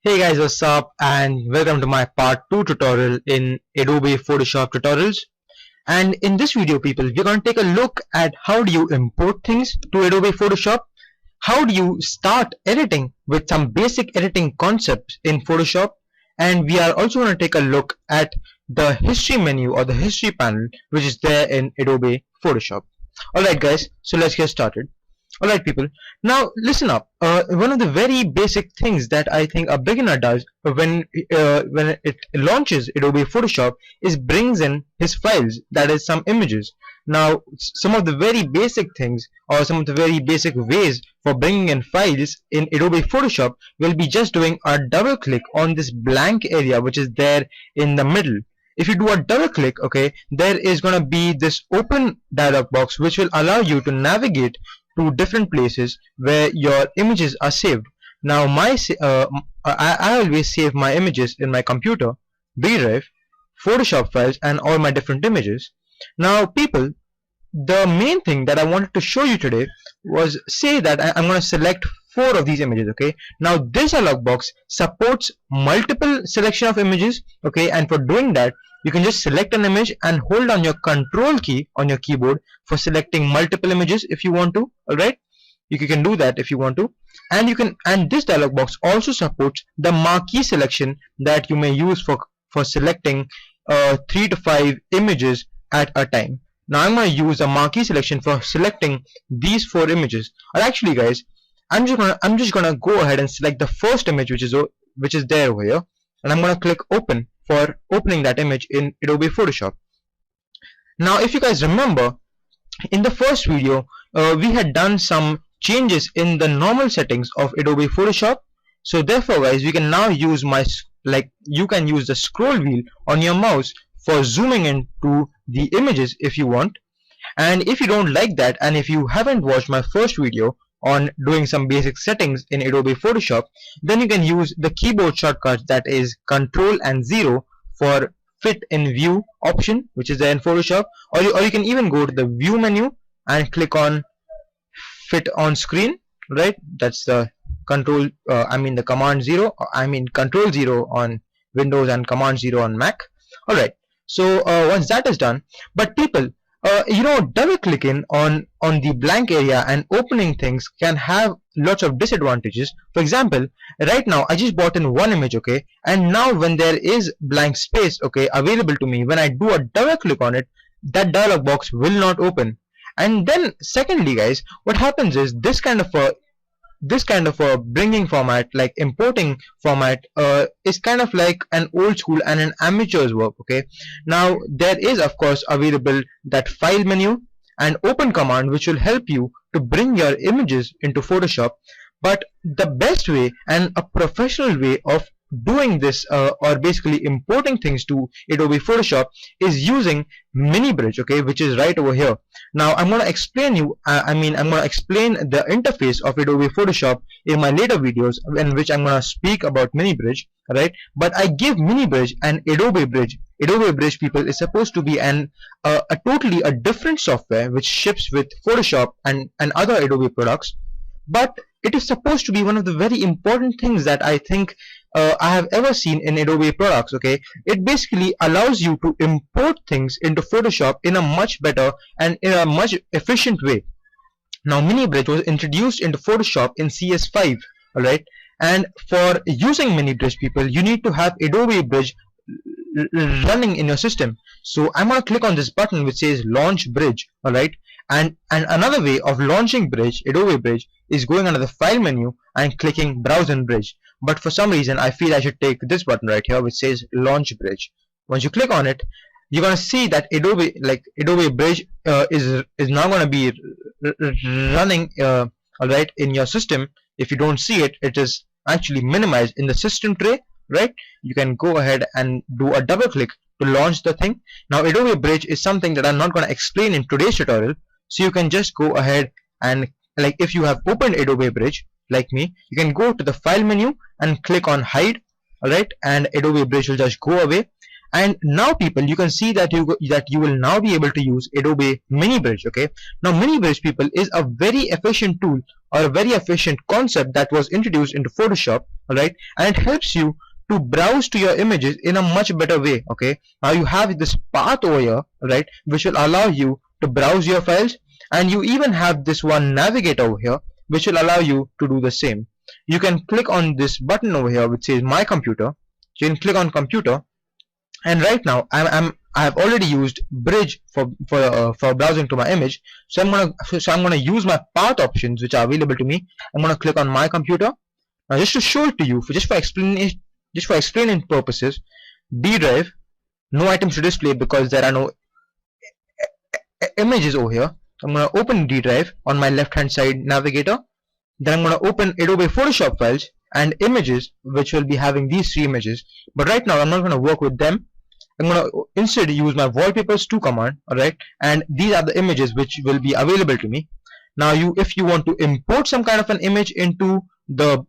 Hey guys, what's up and welcome to my part 2 tutorial in Adobe Photoshop tutorials. And in this video people, we're going to take a look at how do you import things to Adobe Photoshop, how do you start editing with some basic editing concepts in Photoshop, and we are also going to take a look at the history menu or the history panel which is there in Adobe Photoshop. Alright guys, so let's get started. Alright people, now listen up. One of the very basic things that I think a beginner does when it launches Adobe Photoshop is brings in his files, that is some images. Now some of the very basic things or some of the very basic ways for bringing in files in Adobe Photoshop will be just doing a double click on this blank area which is there in the middle. If you do a double click, okay, there is going to be this open dialog box which will allow you to navigate to different places where your images are saved. Now I always save my images in my computer, B drive, Photoshop files and all my different images. Now people, the main thing that I wanted to show you today was, say that I'm going to select 4 of these images, okay. Now this dialog box supports multiple selection of images, okay, and for doing that you can just select an image and hold down your control key on your keyboard for selecting multiple images if you want to. Alright, you can do that if you want to, and this dialog box also supports the marquee selection that you may use for selecting 3 to 5 images at a time. Now I'm going to use a marquee selection for selecting these 4 images. Or actually guys, I'm just gonna go ahead and select the first image which is there over here, and I'm gonna click open for opening that image in Adobe Photoshop. Now if you guys remember, in the first video we had done some changes in the normal settings of Adobe Photoshop. So therefore guys, we can now use you can use the scroll wheel on your mouse for zooming into the images if you want. And if you don't like that, and if you haven't watched my first video on doing some basic settings in Adobe Photoshop, then you can use the keyboard shortcuts, that is Control and 0 for fit in view option which is there in Photoshop, or you can even go to the view menu and click on fit on screen, right? That's the control the command 0, control 0 on Windows and command 0 on Mac. Alright, so once that is done, but people, double clicking on the blank area and opening things can have lots of disadvantages. For example, right now I just brought in one image, okay, and now when there is blank space, okay, available to me, when I do a double click on it, that dialog box will not open. And then secondly guys, what happens is this kind of a bringing format, like importing format, is kind of like an old school and an amateur's work, okay. Now there is of course available that file menu and open command which will help you to bring your images into Photoshop, but the best way and a professional way of doing this or basically importing things to Adobe Photoshop is using mini bridge, okay, which is right over here. Now I'm going to explain I'm going to explain the interface of Adobe Photoshop in my later videos, in which I'm going to speak about mini bridge, right? But I give mini bridge and Adobe bridge. Adobe bridge, people, is supposed to be a totally a different software which ships with Photoshop and other Adobe products, but it is supposed to be one of the very important things that I think I have ever seen in Adobe products, okay. It basically allows you to import things into Photoshop in a much better and in a much efficient way. Now mini bridge was introduced into Photoshop in CS5, alright, and for using mini bridge, people, you need to have Adobe bridge running in your system. So I'm going to click on this button which says launch bridge, alright, and another way of launching bridge, Adobe bridge, is going under the file menu and clicking browse and bridge. But for some reason I feel I should take this button right here which says launch bridge. Once you click on it, you're going to see that Adobe bridge is now going to be running alright in your system. If you don't see it, it is actually minimized in the system tray, right? You can go ahead and do a double click to launch the thing. Now Adobe bridge is something that I'm not going to explain in today's tutorial, so you can just go ahead and, like, if you have opened Adobe bridge like me, you can go to the file menu and click on hide, alright, and Adobe bridge will just go away. And now people, you can see that you will now be able to use Adobe Mini Bridge. Okay, now Mini Bridge people is a very efficient tool or a very efficient concept that was introduced into Photoshop, alright, and it helps you to browse to your images in a much better way. Okay, now you have this path over here, right, which will allow you to browse your files, and you even have this one navigator over here which will allow you to do the same. You can click on this button over here which says My Computer. So you can click on Computer, and right now I have already used Bridge for browsing to my image. So I'm gonna use my path options which are available to me. I'm gonna click on My Computer. Now just to show it to you, just for explaining purposes, D drive, no items to display because there are no images over here. I'm gonna open D drive on my left hand side navigator. Then I'm gonna open Adobe Photoshop files and images, which will be having these 3 images. But right now I'm not gonna work with them. I'm gonna instead use my wallpapers 2 command, alright, and these are the images which will be available to me. Now if you want to import some kind of an image into the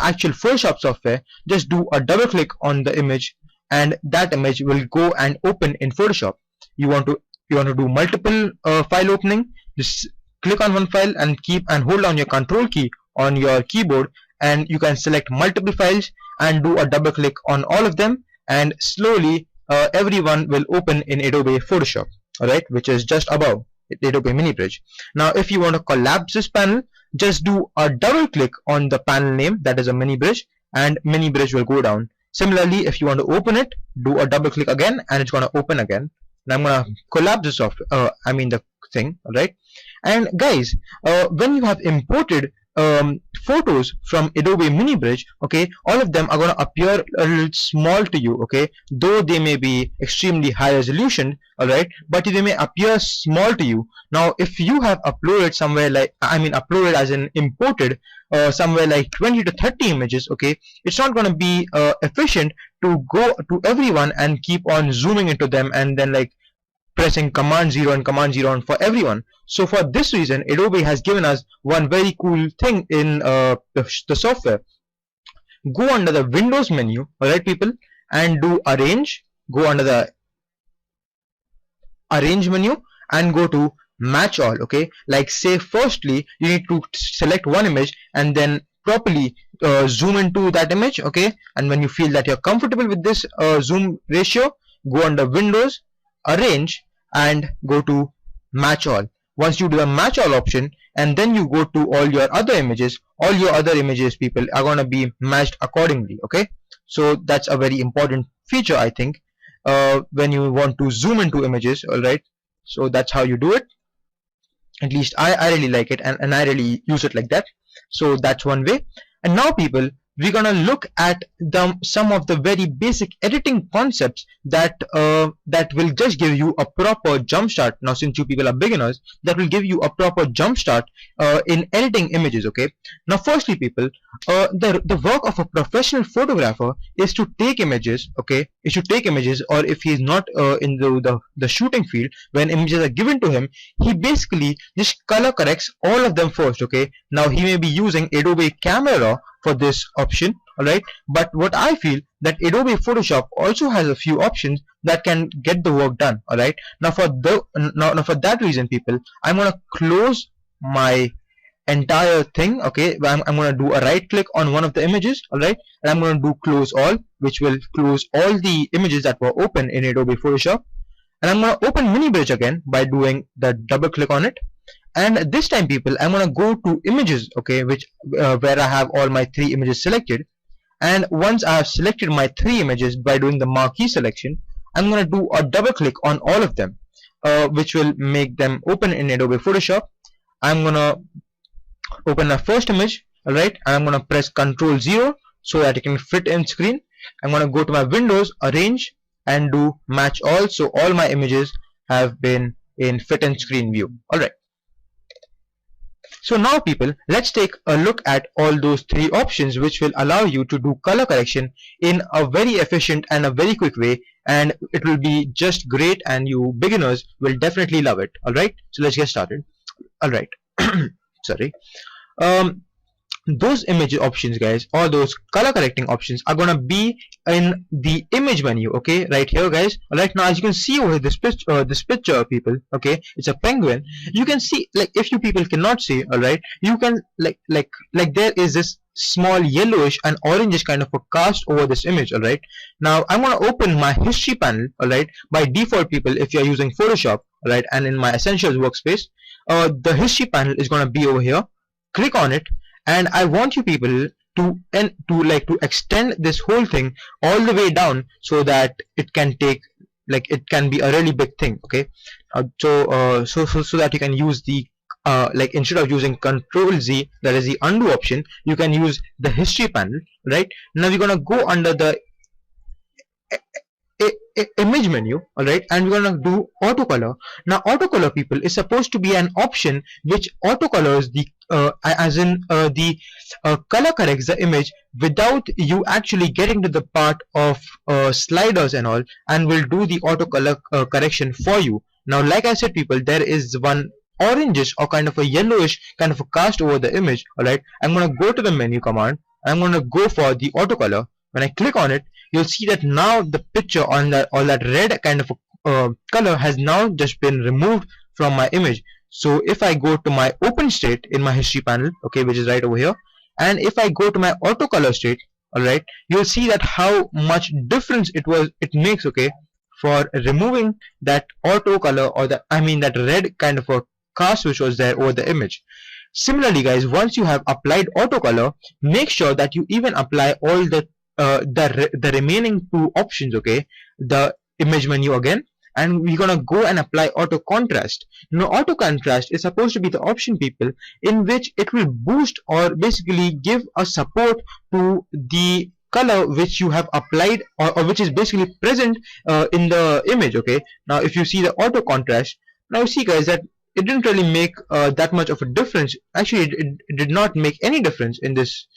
actual Photoshop software, just do a double click on the image and that image will go and open in Photoshop. You want to do multiple file opening, just click on one file and hold down your control key on your keyboard, and you can select multiple files and do a double click on all of them, and slowly everyone will open in Adobe Photoshop, alright, which is just above Adobe Mini Bridge. Now if you want to collapse this panel, just do a double click on the panel name, that is a Mini Bridge, and Mini Bridge will go down. Similarly, if you want to open it, do a double click again and it's going to open again. Now I'm going to collapse this off, the thing, alright. And guys, when you have imported photos from Adobe Mini Bridge, okay, all of them are going to appear a little small to you, okay, though they may be extremely high resolution, alright, but they may appear small to you. Now if you have uploaded somewhere like, uploaded as in imported somewhere like 20 to 30 images, okay, it's not going to be efficient to go to everyone and keep on zooming into them and then like pressing Command 0 and Command 0 on for everyone. So for this reason, Adobe has given us one very cool thing in the software. Go under the Windows menu, alright people, and do Arrange. Go under the Arrange menu and go to Match All, okay. Like say firstly, you need to select one image and then properly zoom into that image, okay. And when you feel that you're comfortable with this zoom ratio, go under Windows, Arrange, and go to Match All. Once you do a Match All option and then you go to all your other images people are going to be matched accordingly, okay. So that's a very important feature, I think, when you want to zoom into images, alright. So that's how you do it. At least I really like it, and I really use it like that. So that's one way. And now people, we're gonna look at some of the very basic editing concepts that will just give you a proper jump start. Now since you people are beginners, that will give you a proper jump start in editing images, okay. Now firstly people, the work of a professional photographer is to take images, okay, or if he's not in the shooting field, when images are given to him, he basically just color corrects all of them first, okay. Now he may be using Adobe Camera Raw for this option, alright, but what I feel that Adobe Photoshop also has a few options that can get the work done, alright. Now for that reason people, I'm gonna close my entire thing, okay. I'm gonna do a right click on one of the images, alright, and I'm gonna do Close All, which will close all the images that were open in Adobe Photoshop. And I'm gonna open Mini Bridge again by doing the double click on it. And this time people, I'm gonna go to images, okay, which where I have all my 3 images selected. And once I have selected my 3 images by doing the marquee selection, I'm gonna do a double click on all of them, which will make them open in Adobe Photoshop. I'm gonna open the first image, alright, and I'm gonna press Ctrl 0 so that it can fit in screen. I'm gonna go to my Windows, Arrange, and do Match All, so all my images have been in fit in screen view, alright. So now people, let's take a look at all those 3 options which will allow you to do color correction in a very efficient and a very quick way, and it will be just great and you beginners will definitely love it, alright. So let's get started, alright. Sorry. those image options, guys, or those color correcting options are gonna be in the image menu, okay, right here, guys. Right now, as you can see over this picture, people, okay, it's a penguin. You can see, like, if you people cannot see, all right, you can like there is this small yellowish and orangish kind of a cast over this image, all right. Now I'm gonna open my history panel, all right. By default, people, if you're using Photoshop, all right, and in my essentials workspace, the history panel is gonna be over here. Click on it, and I want you people to extend this whole thing all the way down so that it can take, like, it can be a really big thing, okay. So that you can use the like, instead of using Control Z, that is the undo option, you can use the history panel, right. Now we're gonna go under the image menu, alright, and we're gonna do auto color. Now auto color, people, is supposed to be an option which auto colors the color corrects the image without you actually getting to the part of sliders and all, and will do the auto color correction for you. Now, like I said, people, there is one orangish or kind of a yellowish kind of a cast over the image, alright. I'm gonna go to the menu command, I'm gonna go for the auto color. When I click on it, you'll see that now the picture on that, all that red kind of color has now just been removed from my image. So if I go to my open state in my history panel, okay, which is right over here, and if I go to my auto color state, alright, you'll see that how much difference it makes, okay, for removing that auto color, or that red kind of a cast which was there over the image. Similarly, guys, once you have applied auto color, make sure that you even apply all the remaining two options, okay, the image menu again, and we're gonna go and apply auto contrast. Now auto contrast is supposed to be the option, people, in which it will boost or basically give a support to the color which you have applied, or which is basically present in the image, okay. Now if you see the auto contrast, now you see, guys, that it didn't really make that much of a difference. Actually, it did not make any difference in this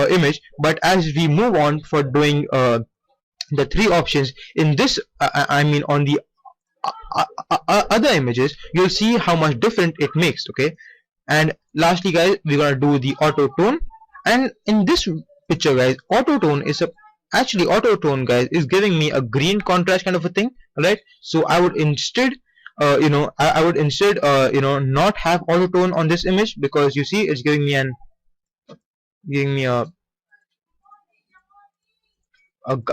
image. But as we move on for doing the three options in this, on the other images, you'll see how much different it makes, okay. And lastly, guys, we're gonna do the auto tone. And in this picture, guys, auto tone is auto tone, guys, is giving me a green contrast kind of a thing, right? So I would instead I would instead not have auto tone on this image, because you see it's giving me a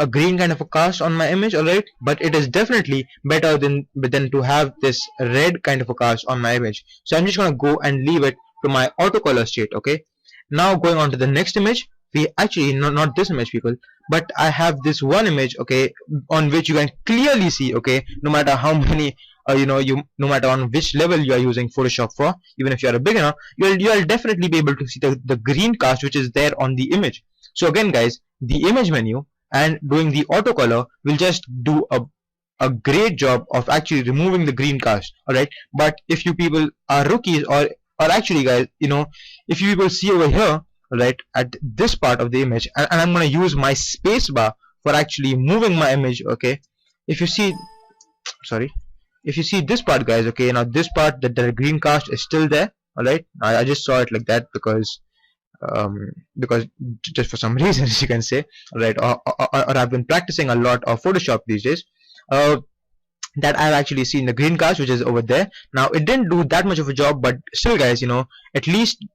green kind of a cast on my image, alright. But it is definitely better than to have this red kind of a cast on my image. So I'm just gonna go and leave it to my auto color state, okay. Now going on to the next image, we actually not this image, people, but I have this one image, okay, on which you can clearly see, okay, no matter how many no matter on which level you are using Photoshop for, even if you are a beginner, you'll definitely be able to see the green cast which is there on the image. So again, guys, the image menu and doing the auto color will just do a great job of actually removing the green cast, alright. But if you people are rookies, or actually, guys, if you people see over here, right, at this part of the image, and I'm gonna use my space bar for actually moving my image, okay. If you see, if you see this part, guys, okay, now this part, the green cast is still there, alright. I just saw it like that because just for some reason, you can say, right, or I've been practicing a lot of Photoshop these days, that I've actually seen the green cast which is over there. Now it didn't do that much of a job, but still, guys, at least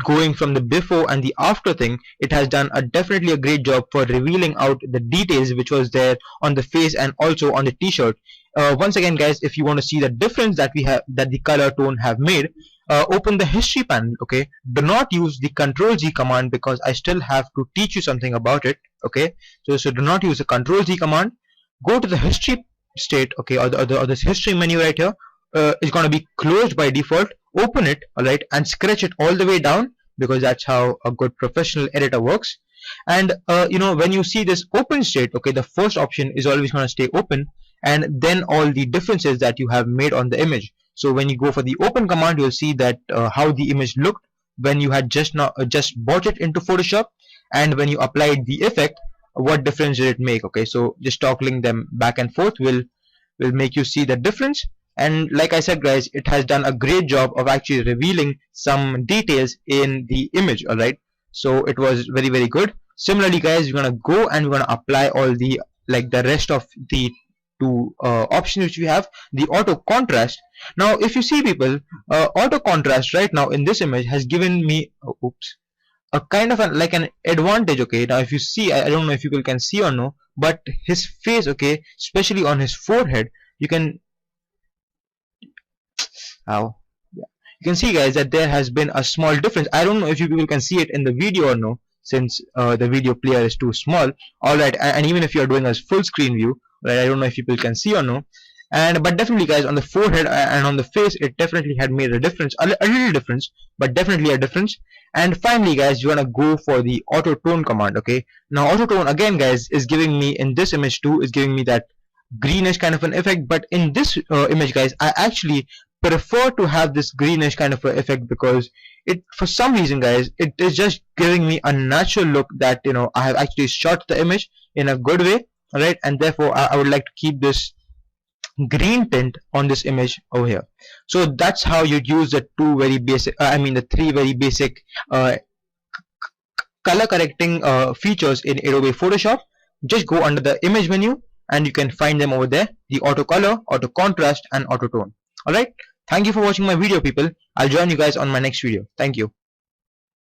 going from the before and the after thing, it has done definitely a great job for revealing out the details which was there on the face and also on the t-shirt. Once again, guys, if you want to see the difference that the color tone have made, open the history panel, okay. Do not use the Control Z command, because I still have to teach you something about it, okay. So do not use the Control Z command. Go to the history state, okay, or this history menu right here. Is going to be closed by default. Open it, alright, and scratch it all the way down, because that's how a good professional editor works. And when you see this open state, okay, the first option is always going to stay open, and then all the differences that you have made on the image. So when you go for the open command, you'll see that how the image looked when you had just brought it into Photoshop, and when you applied the effect, what difference did it make, okay. So just toggling them back and forth will make you see the difference. And like I said, guys, it has done a great job of actually revealing some details in the image, alright. so it was very good. Similarly guys, we're gonna go and we're gonna apply all the the rest of the two options which we have. The auto contrast. Now if you see people, auto contrast right now in this image has given me a kind of an advantage. Okay, now if you see, I don't know if people can see or no, but his face, okay, especially on his forehead, you can how you can see guys that there has been a small difference. I don't know if you people can see it in the video or no, since the video player is too small. Alright, and even if you are doing a full screen view, right, I don't know if people can see or no. But definitely guys, on the forehead and on the face, it definitely had made a difference, a little difference, but definitely a difference. And finally guys, you want to go for the auto tone command. Okay, now auto tone again guys is giving me, in this image too, is giving me that greenish kind of an effect, but in this image guys, I actually prefer to have this greenish kind of effect, because it, for some reason guys, it is just giving me a natural look that, you know, I have actually shot the image in a good way. Alright, and therefore I would like to keep this green tint on this image over here. So that's how you use the two very basic the three very basic color correcting features in Adobe Photoshop. Just go under the image menu and you can find them over there: the auto color, auto contrast, and auto tone. Alright, thank you for watching my video people. I'll join you guys on my next video. Thank you.